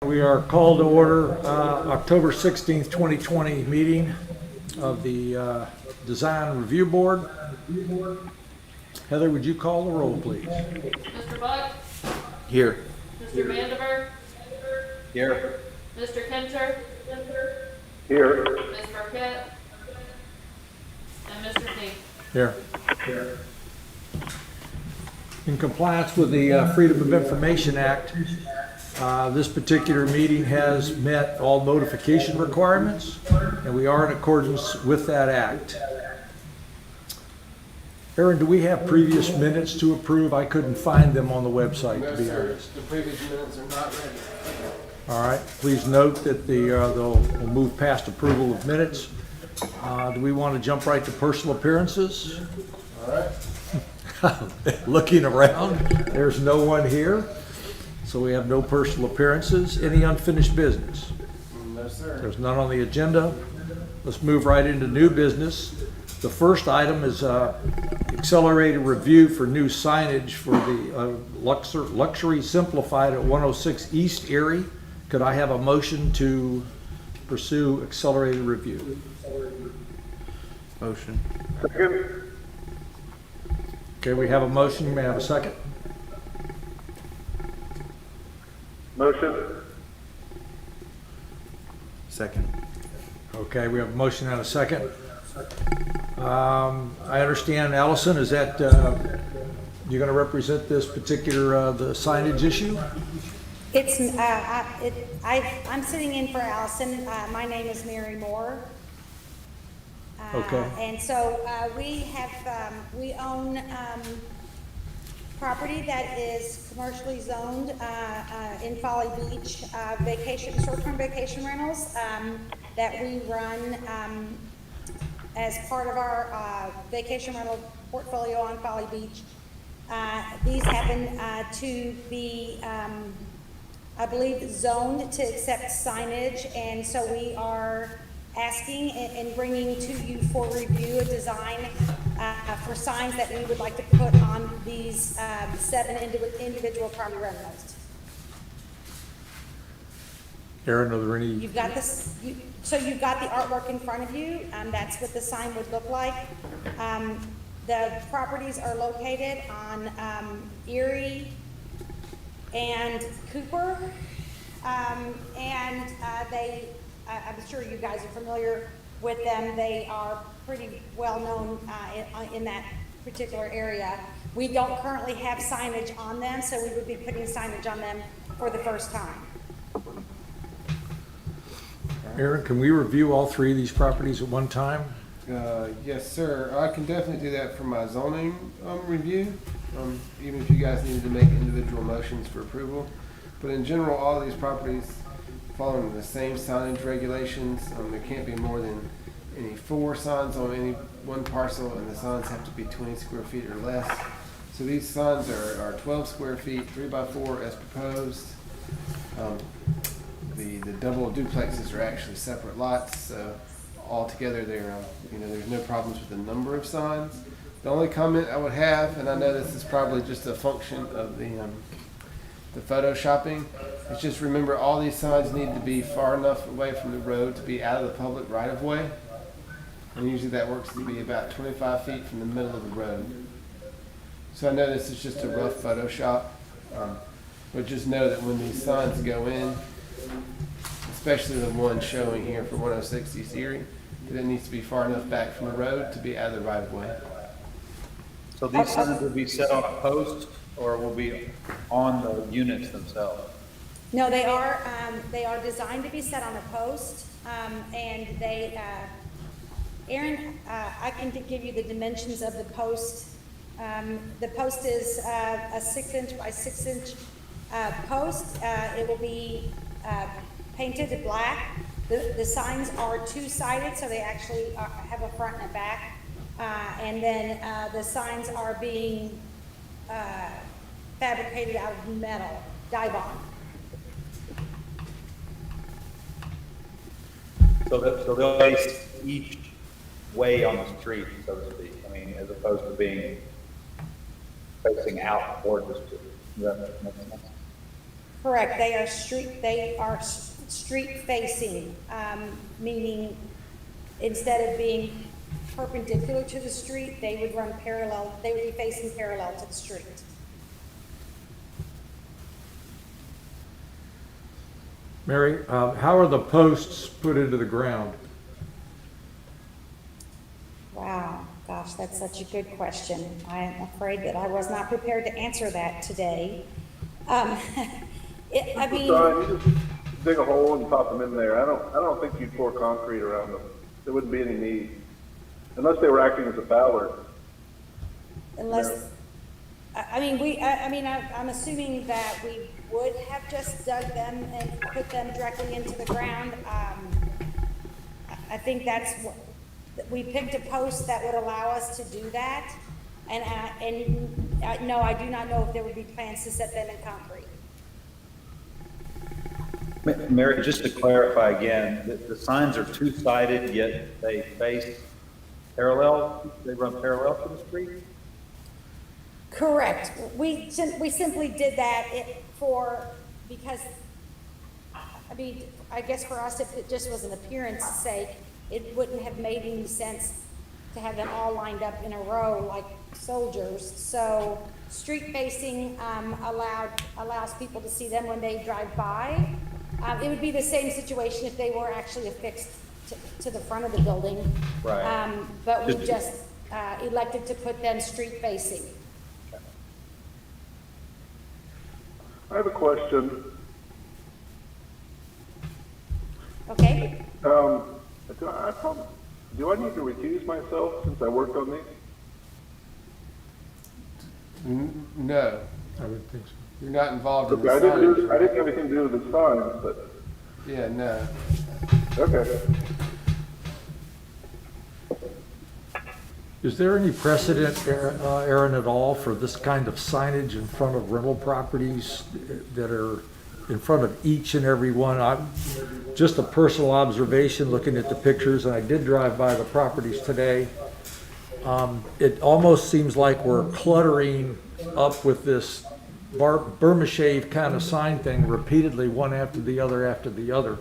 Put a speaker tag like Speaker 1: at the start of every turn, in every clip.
Speaker 1: We are called to order October 16th, 2020 meeting of the Design Review Board. Heather, would you call the roll, please?
Speaker 2: Mr. Buck?
Speaker 3: Here.
Speaker 2: Mr. Vandiver?
Speaker 3: Here.
Speaker 2: Mr. Kincher?
Speaker 4: Here.
Speaker 2: Ms. Burkett? And Mr. King?
Speaker 1: Here. In compliance with the Freedom of Information Act, this particular meeting has met all notification requirements, and we are in accordance with that act. Aaron, do we have previous minutes to approve? I couldn't find them on the website, to be honest.
Speaker 3: The previous minutes are not ready.
Speaker 1: All right, please note that we'll move past approval of minutes. Do we want to jump right to personal appearances?
Speaker 3: All right.
Speaker 1: Looking around, there's no one here, so we have no personal appearances. Any unfinished business?
Speaker 3: No, sir.
Speaker 1: There's none on the agenda. Let's move right into new business. The first item is accelerated review for new signage for the Luxury Simplified at 106 East Erie. Could I have a motion to pursue accelerated review?
Speaker 3: Motion.
Speaker 4: Second.
Speaker 1: Okay, we have a motion. May I have a second?
Speaker 4: Motion.
Speaker 3: Second.
Speaker 1: Okay, we have a motion and a second. I understand, Allison, is that you're going to represent this particular the signage issue?
Speaker 5: It's, I'm sitting in for Allison. My name is Mary Moore.
Speaker 1: Okay.
Speaker 5: And so we own property that is commercially zoned in Folly Beach, short-term vacation rentals that we run as part of our vacation rental portfolio on Folly Beach. These happen to be, I believe, zoned to accept signage, and so we are asking and bringing to you for review a design for signs that we would like to put on these 7 individual property rentals.
Speaker 1: Aaron, are there any?
Speaker 5: You've got this, so you've got the artwork in front of you. That's what the sign would look like. The properties are located on Erie and Cooper, and I'm sure you guys are familiar with them. They are pretty well known in that particular area. We don't currently have signage on them, so we would be putting signage on them for the first time.
Speaker 1: Aaron, can we review all 3 of these properties at one time?
Speaker 3: Yes, sir. I can definitely do that for my zoning review, even if you guys needed to make individual motions for approval. But in general, all these properties following the same signage regulations. There can't be more than 4 signs on any one parcel, and the signs have to be 20 square feet or less. So these signs are 12 square feet, 3x4 as proposed. The double duplexes are actually separate lots, so altogether there's no problems with the number of signs. The only comment I would have, and I know this is probably just a function of the photoshopping, is just remember all these signs need to be far enough away from the road to be out of the public right of way. And usually that works to be about 25 feet from the middle of the road. So I know this is just a rough Photoshop, but just know that when these signs go in, especially the one showing here for 106 East Erie, that it needs to be far enough back from the road to be out of the right of way.
Speaker 6: So these signs will be set on a post or will be on the units themselves?
Speaker 5: No, they are designed to be set on a post, and they, Aaron, I can give you the dimensions of the post. The post is a 6-inch by 6-inch post. It will be painted black. The signs are 2-sided, so they actually have a front and a back. And then the signs are being fabricated out of metal, die-bond.
Speaker 6: So they'll face each way on the street, so to speak. I mean, as opposed to being facing out toward the street. Does that make sense?
Speaker 5: Correct, they are street facing, meaning instead of being perpendicular to the street, they would run parallel, they would be facing parallel to the street.
Speaker 1: Mary, how are the posts put into the ground?
Speaker 5: Wow, gosh, that's such a good question. I am afraid that I was not prepared to answer that today. I mean,
Speaker 4: So you just dig a hole and pop them in there. I don't think you'd pour concrete around them. There wouldn't be any need. Unless they were acting as a ballard.
Speaker 5: unless, I'm assuming that we would have just dug them and put them directly into the ground. I think that's what, we picked a post that would allow us to do that. No, I do not know if there would be plans to set them in concrete.
Speaker 6: Mary, just to clarify again, the signs are two-sided, yet they face parallel, they run parallel to the street?
Speaker 5: Correct. We simply did that because, I mean, I guess for us, if it just was an appearance sake, it wouldn't have made any sense to have them all lined up in a row like soldiers. So street facing allows people to see them when they drive by. It would be the same situation if they were actually affixed to the front of the building.
Speaker 6: Right.
Speaker 5: But we just elected to put them street facing.
Speaker 4: I have a question.
Speaker 5: Okay?
Speaker 4: Do I need to recuse myself since I worked on these?
Speaker 3: No,
Speaker 1: I would think so.
Speaker 3: you're not involved in the
Speaker 4: Okay, I didn't
Speaker 3: signage.
Speaker 4: have anything to do with the signs, but,
Speaker 3: Yeah, no.
Speaker 4: okay.
Speaker 1: Is there any precedent, Aaron, at all for this kind of signage in front of rental properties that are in front of each and every one? Just a personal observation, looking at the pictures, and I did drive by the properties today. It almost seems like we're cluttering up with this Burma shave kind of sign thing repeatedly, one after the other after the other.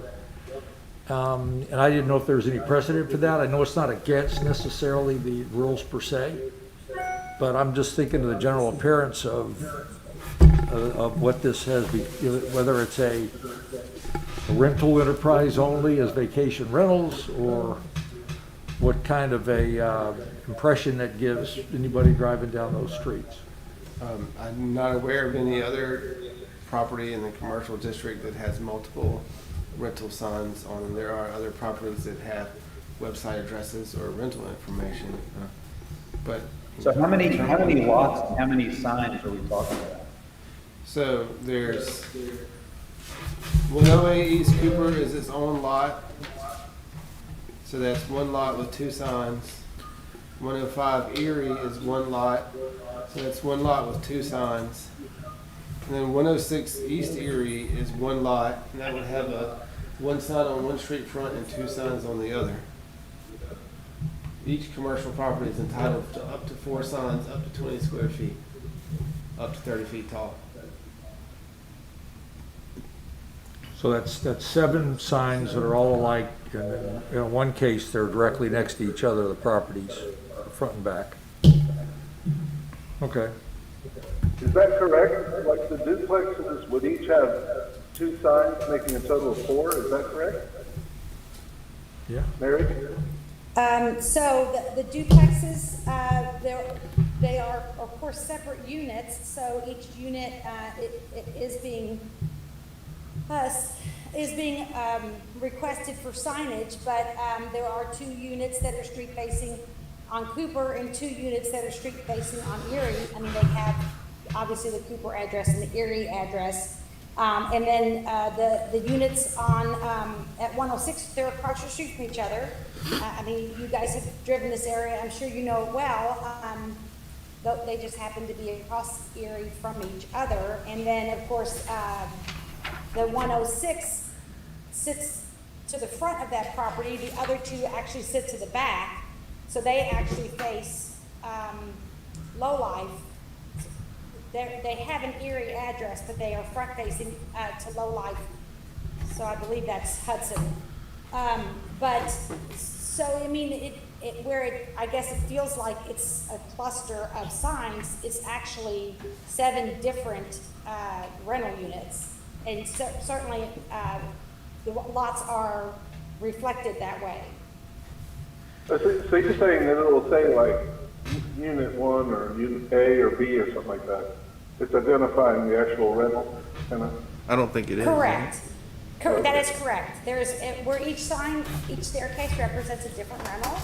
Speaker 1: And I didn't know if there was any precedent for that. I know it's not against necessarily the rules per se, but I'm just thinking of the general appearance of what this has, whether it's a rental enterprise only as vacation rentals, or what kind of a impression that gives anybody driving down those streets.
Speaker 3: I'm not aware of any other property in the commercial district that has multiple rental signs on them. There are other properties that have website addresses or rental information, but.
Speaker 6: So how many lots and how many signs are we talking about?
Speaker 3: So there's 108 East Cooper is its own lot. So that's one lot with two signs. 105 Erie is one lot. So that's one lot with two signs. And then 106 East Erie is one lot, and that would have one sign on one street front and two signs on the other. Each commercial property is entitled to up to 4 signs, up to 20 square feet, up to 30 feet tall.
Speaker 1: So that's 7 signs that are all alike, and in one case, they're directly next to each other, the properties, front and back. Okay.
Speaker 4: Is that correct? Like the duplexes would each have 2 signs, making a total of 4, is that correct?
Speaker 1: Yeah.
Speaker 4: Mary?
Speaker 5: So the duplexes, they are of course separate units, so each unit is being requested for signage, but there are 2 units that are street facing on Cooper and 2 units that are street facing on Erie. I mean, they have obviously the Cooper address and the Erie address. And then the units on at 106, they're across the street from each other. I mean, you guys have driven this area, I'm sure you know it well. They just happen to be across Erie from each other. And then, of course, the 106 sits to the front of that property. The other 2 actually sit to the back. So they actually face low life. they have an Erie address, but they are front facing, to Low Life. So I believe that's Hudson. But, so, I mean, I guess it feels like it's a cluster of signs, it's actually 7 different, rental units. And certainly, the lots are reflected that way.
Speaker 4: So you're saying that it'll say like unit 1 or unit A or B or something like that? It's identifying the actual rental, kind of?
Speaker 7: I don't think it is.
Speaker 5: Correct. That is correct. There's, where each sign, each staircase represents a different rental.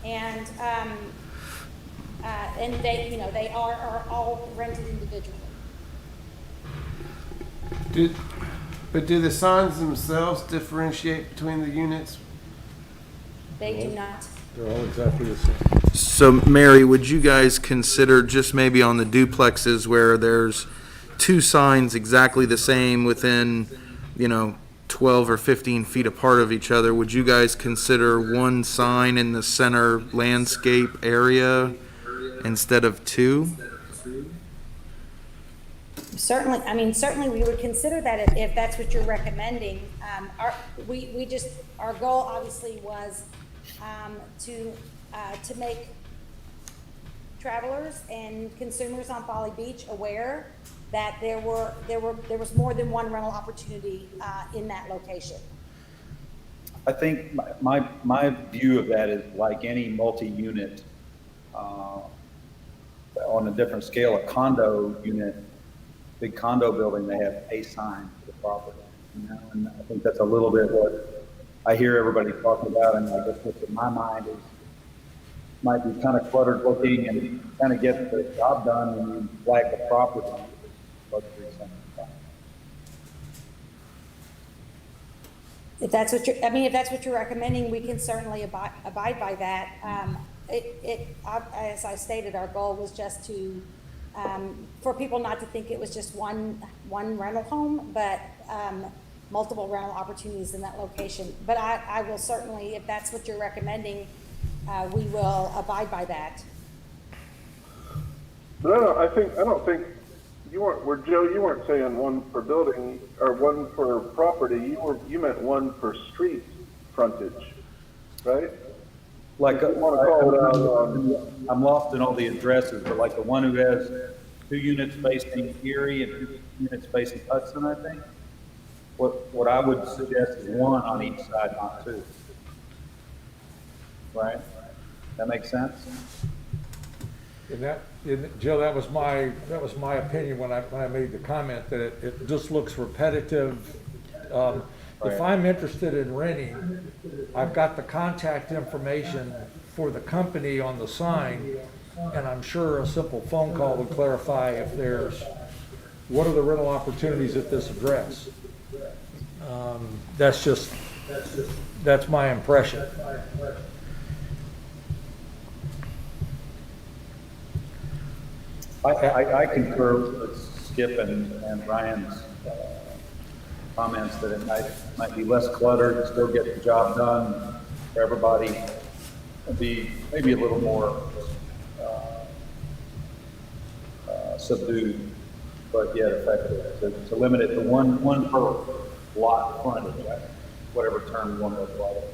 Speaker 5: And they, you know, they are all rented individually.
Speaker 3: But do the signs themselves differentiate between the units?
Speaker 5: They do not.
Speaker 1: They're all exactly the same.
Speaker 7: So, Mary, would you guys consider just maybe on the duplexes where there's 2 signs exactly the same within, 12 or 15 feet apart of each other, would you guys consider 1 sign in the center landscape area instead of 2?
Speaker 5: Certainly we would consider that if that's what you're recommending. Our goal obviously was, to make travelers and consumers on Folly Beach aware that there was more than one rental opportunity, in that location.
Speaker 6: I think my view of that is like any multi-unit, on a different scale, a condo unit, big condo building, they have a sign for the property, and I think that's a little bit what I hear everybody talking about, and I guess what's in my mind is might be kind of cluttered looking and kind of get the job done when you flag the property.
Speaker 5: If that's what you're recommending, we can certainly abide by that. As I stated, our goal was just to, for people not to think it was just one rental home, but, multiple rental opportunities in that location. But I will certainly, if that's what you're recommending, we will abide by that.
Speaker 4: No, I don't think, you weren't saying 1 per building or 1 per property, you meant 1 per street frontage, right?
Speaker 6: Like,
Speaker 4: You wanna call it out
Speaker 6: I'm lost in all the addresses, but like the one who has 2 units facing Erie and 2 units facing Hudson, I think. What I would suggest is 1 on each side, not 2. Right? That makes sense?
Speaker 1: Joe, that was my opinion when I made the comment that it just looks repetitive. If I'm interested in renting, I've got the contact information for the company on the sign, and I'm sure a simple phone call would clarify if what are the rental opportunities at this address? That's my impression.
Speaker 6: I concur with Skip and Ryan's comments that it might be less cluttered, still get the job done for everybody, and be maybe a little more subdued, but yet effective. To limit it to one per lot frontage, whatever term you want to apply it.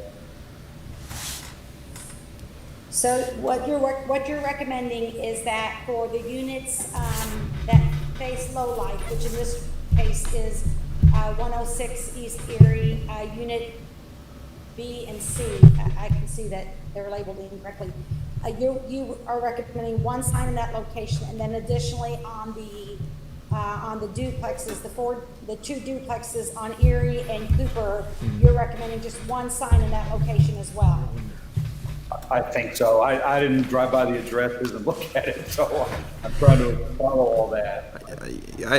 Speaker 5: So what you're recommending is that for the units, that face Low Life, which in this case is 106 East Erie, Unit B and C. I can see that they're labeled incorrectly. You are recommending 1 sign in that location, and then additionally on the duplexes, the 2 duplexes on Erie and Cooper, you're recommending just 1 sign in that location as well.
Speaker 6: I think so. I didn't drive by the addresses and look at it, so I'm trying to follow all that.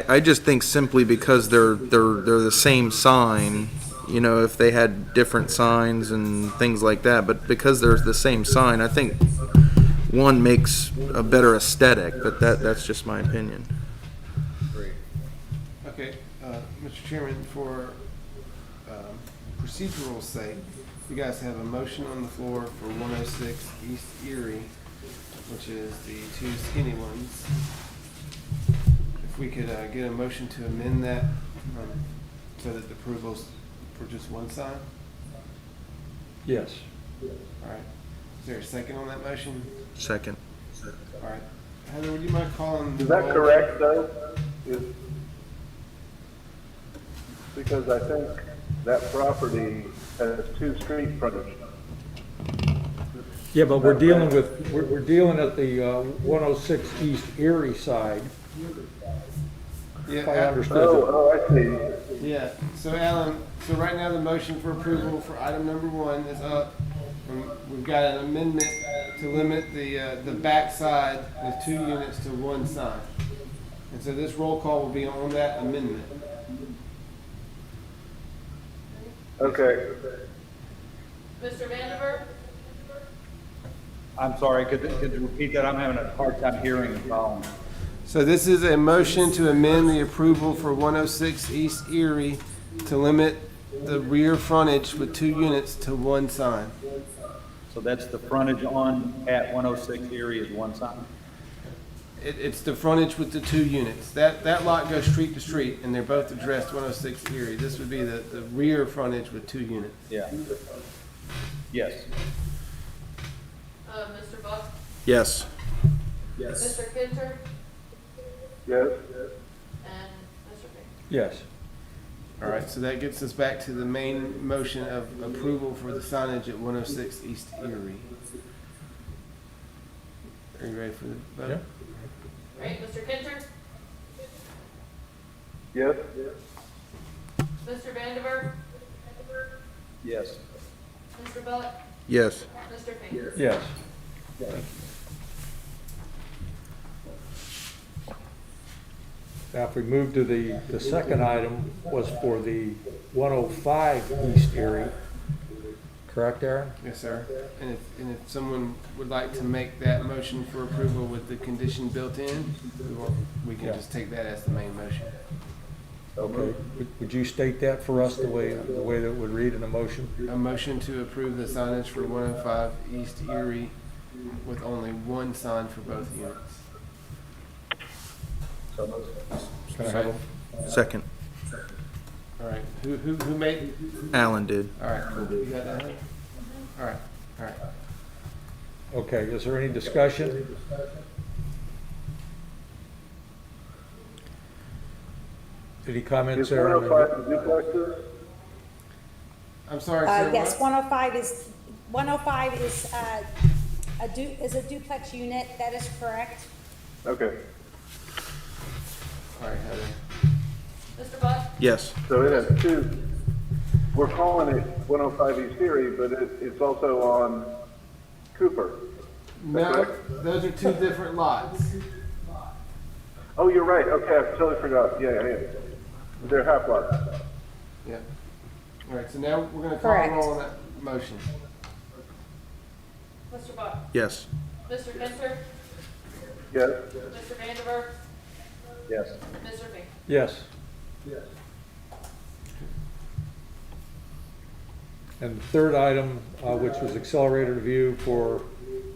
Speaker 7: I just think simply because they're the same sign, if they had different signs and things like that, but because they're the same sign, I think 1 makes a better aesthetic, but that's just my opinion.
Speaker 3: Great. Okay, Mr. Chairman, for procedural sake, you guys have a motion on the floor for 106 East Erie, which is the 2 skinny ones. we could get a motion to amend that so that the approval's for just one sign?
Speaker 1: Yes.
Speaker 3: All right. Is there a second on that motion?
Speaker 7: Second.
Speaker 3: All right. Heather, would you mind calling? the
Speaker 4: Is that
Speaker 3: roll?
Speaker 4: correct, though? Because I think that property has 2 street frontage.
Speaker 1: Yeah, but we're dealing with, we're dealing at the 106 East Erie side,
Speaker 3: Yeah,
Speaker 1: if I
Speaker 3: Al-
Speaker 1: understood.
Speaker 4: Oh, I see.
Speaker 3: Yeah, so Alan, so right now the motion for approval for item number 1 is up. And we've got an amendment to limit the back side with 2 units to 1 sign. And so this roll call will be on that amendment.
Speaker 4: Okay.
Speaker 2: Mr. Vandiver,
Speaker 6: I'm sorry, could you repeat that? I'm having a hard time hearing and following.
Speaker 3: So this is a motion to amend the approval for 106 East Erie to limit the rear frontage with 2 units to 1 sign.
Speaker 6: So that's the frontage on at 106 Erie is 1 sign?
Speaker 3: It's the frontage with the 2 units. That lot goes street to street, and they're both addressed 106 Erie. This would be the rear frontage with 2 units.
Speaker 6: Yeah. Yes.
Speaker 2: Mr. Buck,
Speaker 7: Yes.
Speaker 2: Mr. Kinter,
Speaker 4: Yes?
Speaker 2: and Mr. Payne.
Speaker 1: Yes.
Speaker 3: All right, so that gets us back to the main motion of approval for the signage at 106 East Erie. Are you ready for the vote?
Speaker 1: Yeah.
Speaker 2: Right, Mr. Kinter,
Speaker 4: Yes?
Speaker 2: Mr. Vandiver,
Speaker 6: Yes.
Speaker 2: Mr. Buck,
Speaker 7: Yes.
Speaker 2: Mr. Payne.
Speaker 1: Yes. Now, if we move to the second item was for the 105 East Erie, correct, Aaron?
Speaker 3: Yes, sir. And if someone would like to make that motion for approval with the condition built in, we can
Speaker 1: Yeah.
Speaker 3: just take that as the main motion.
Speaker 1: Okay. Would you state that for us the way that would read in a motion?
Speaker 3: A motion to approve the signage for 105 East Erie with only 1 sign for both units.
Speaker 1: Can I have a
Speaker 7: Second.
Speaker 3: All right, who made,
Speaker 7: Alan did.
Speaker 3: all right, cool. You got that? All right, all right.
Speaker 1: Okay, is there any discussion? Any comments
Speaker 4: Is
Speaker 1: there?
Speaker 4: 105 the duplexes?
Speaker 3: I'm sorry, sir.
Speaker 5: Yes,
Speaker 3: what?
Speaker 5: 105 is a duplex unit, that is correct.
Speaker 4: Okay.
Speaker 3: All right, Heather.
Speaker 2: Mr. Buck,
Speaker 7: Yes.
Speaker 4: So it has 2, we're calling it 105 East Erie, but it's also on Cooper.
Speaker 3: No, those are 2 different lots.
Speaker 4: Oh, you're right. Okay, I totally forgot. Yeah. They're half lots.
Speaker 3: Yeah. All right, so now we're gonna call a
Speaker 5: Correct.
Speaker 3: roll on that motion.
Speaker 2: Mr. Buck,
Speaker 7: Yes.
Speaker 2: Mr. Kinter,
Speaker 4: Yes?
Speaker 2: Mr. Vandiver,
Speaker 6: Yes.
Speaker 2: Mr. Payne.
Speaker 1: Yes. And the third item, which was accelerated review for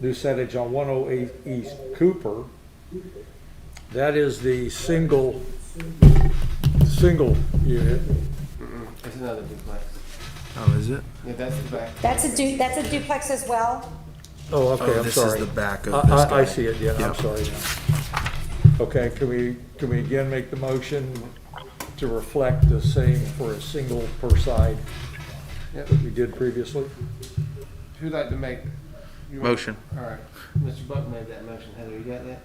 Speaker 1: new signage on 108 East Cooper, that is the single unit.
Speaker 3: It's another duplex.
Speaker 7: Oh, is it?
Speaker 3: Yeah, that's the back.
Speaker 5: That's a duplex as well.
Speaker 1: Oh, okay,
Speaker 7: Oh,
Speaker 1: I'm
Speaker 7: this
Speaker 1: sorry.
Speaker 7: is the back of this guy.
Speaker 1: I see it, yeah,
Speaker 7: Yeah.
Speaker 1: I'm sorry. now. Okay, can we again make the motion to reflect the same for a single per side
Speaker 3: Yep.
Speaker 1: that we did previously?
Speaker 3: Who'd like to make? you want-
Speaker 7: Motion.
Speaker 3: All right, Mr. Buck made that motion. Heather, you got that?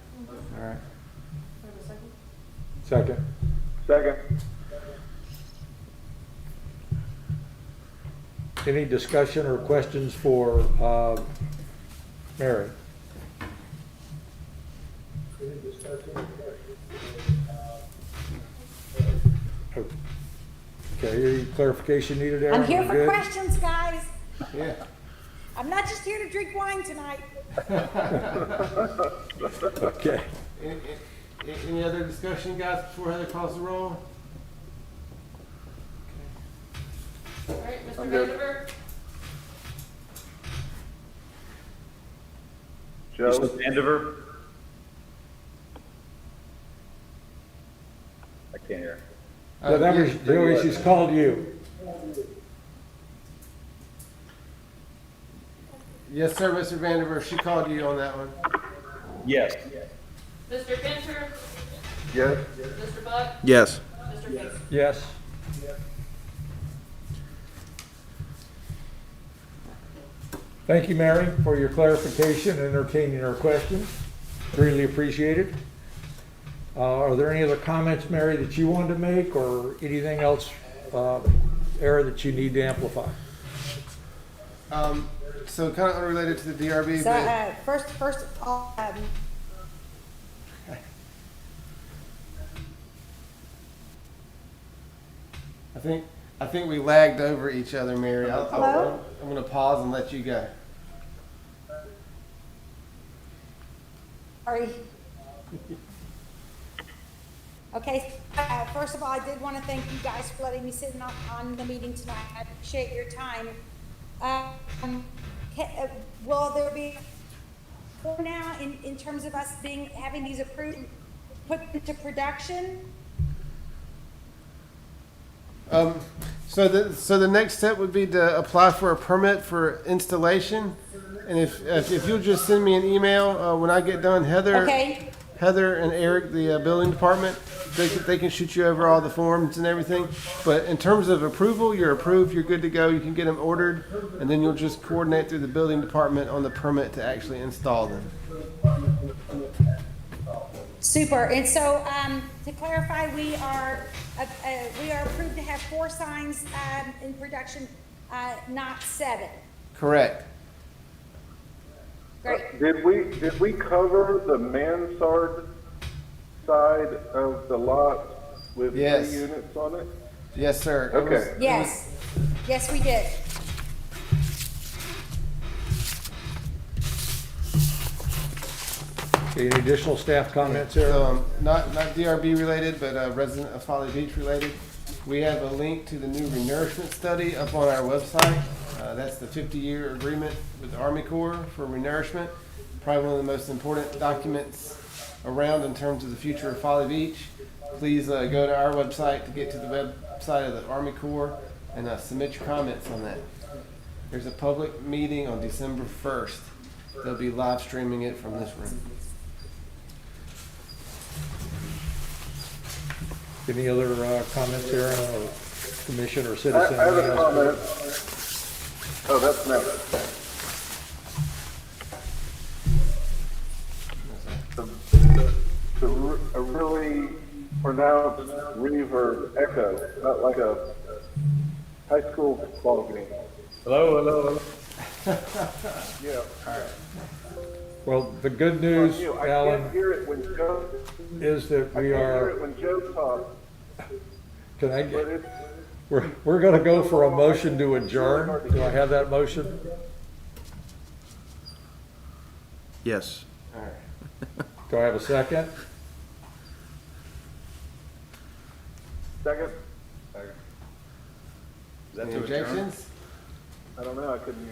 Speaker 3: All right.
Speaker 2: Have a second?
Speaker 1: Second.
Speaker 4: Second?
Speaker 1: Any discussion or questions for Mary? Okay, any clarification needed, Aaron?
Speaker 5: I'm here
Speaker 1: We're
Speaker 5: for
Speaker 1: good?
Speaker 5: questions, guys.
Speaker 3: Yeah.
Speaker 5: I'm not just here to drink wine tonight.
Speaker 1: Okay.
Speaker 3: Any other discussion, guys, before Heather calls the roll?
Speaker 2: All right, Mr.
Speaker 4: I'm good.
Speaker 2: Vandiver,
Speaker 6: Mr.
Speaker 4: Joe?
Speaker 6: Vandiver? Can't hear.
Speaker 1: Yeah, that was, Joey, she's called you.
Speaker 3: Yes, sir, Mr. Vanderwerf, she called you on that one.
Speaker 6: Yes.
Speaker 2: Mr. Fincher,
Speaker 4: Yes?
Speaker 2: Mr. Buck,
Speaker 7: Yes.
Speaker 2: Mr. Fink.
Speaker 1: Yes. Thank you, Mary, for your clarification and entertaining our questions. Greatly appreciated. Are there any other comments, Mary, that you wanted to make, or anything else, Era, that you need to amplify?
Speaker 3: So kind of unrelated to the DRB,
Speaker 5: So,
Speaker 3: but
Speaker 5: first,
Speaker 3: I think we lagged over each other, Mary.
Speaker 5: Hello?
Speaker 3: I'm gonna pause and let you go.
Speaker 5: sorry. Okay, first of all, I did want to thank you guys for letting me sit on the meeting tonight. I appreciate your time. Will there be more now in terms of us having these approved, put into production?
Speaker 3: So the next step would be to apply for a permit for installation, and if you'll just send me an email when I get done,
Speaker 5: Okay,
Speaker 3: Heather and Eric, the building department, they can shoot you over all the forms and everything. But in terms of approval, you're approved, you're good to go. You can get them ordered, and then you'll just coordinate through the building department on the permit to actually install them.
Speaker 5: super. And so, to clarify, we are approved to have 4 signs, in production, not 7.
Speaker 3: Correct.
Speaker 5: Great.
Speaker 4: Did we cover the mansard side of the lot with
Speaker 3: Yes.
Speaker 4: 3 units on it?
Speaker 3: Yes, sir.
Speaker 4: Okay.
Speaker 5: Yes, yes, we did.
Speaker 1: Any additional staff comments, Era?
Speaker 3: So, not DRB related, but resident of Folly Beach related. We have a link to the new renourishment study up on our website. That's the 50-year agreement with the Army Corps for renourishment. Probably one of the most important documents around in terms of the future of Folly Beach. Please go to our website to get to the website of the Army Corps and submit your comments on that. There's a public meeting on December 1st. They'll be live streaming it from this room.
Speaker 1: Any other comments, Era, or commission or
Speaker 4: I
Speaker 1: citizen?
Speaker 4: have a comment. Oh, that's next. A really pronounced reverb echo, not like a high school ball game.
Speaker 6: Hello.
Speaker 4: Yeah.
Speaker 1: Well, the good news,
Speaker 4: I can't
Speaker 1: Alan,
Speaker 4: hear it when Joe,
Speaker 1: is that
Speaker 4: I
Speaker 1: we
Speaker 4: can't hear
Speaker 1: are,
Speaker 4: it when Joe talks,
Speaker 1: can I,
Speaker 4: but it's,
Speaker 1: we're gonna go for a motion to adjourn. Do I have that motion?
Speaker 7: Yes.
Speaker 3: All right.
Speaker 1: Do I have a second?
Speaker 4: second?
Speaker 6: Is that
Speaker 3: Any
Speaker 6: to adjourn?
Speaker 3: objections?
Speaker 4: I don't know, I couldn't hear.